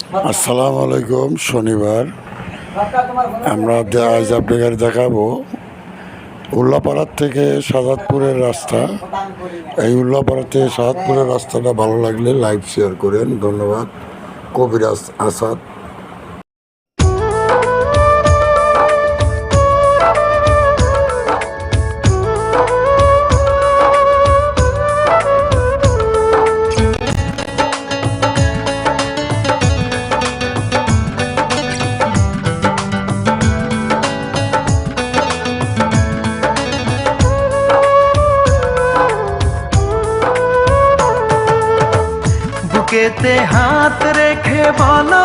আসসালামু আলাইকুম। শনিবার আমরা আজ আপনাদের দেখাবো উল্লাপাড়ার থেকে সাজাদপুরের রাস্তা। এই উল্লাপাড়া থেকে সাজাদপুরের রাস্তাটা ভালো লাগলে লাইক শেয়ার করেন। ধন্যবাদ। কবিরাজ আসাদ। বুকেতে হাত রেখে বলো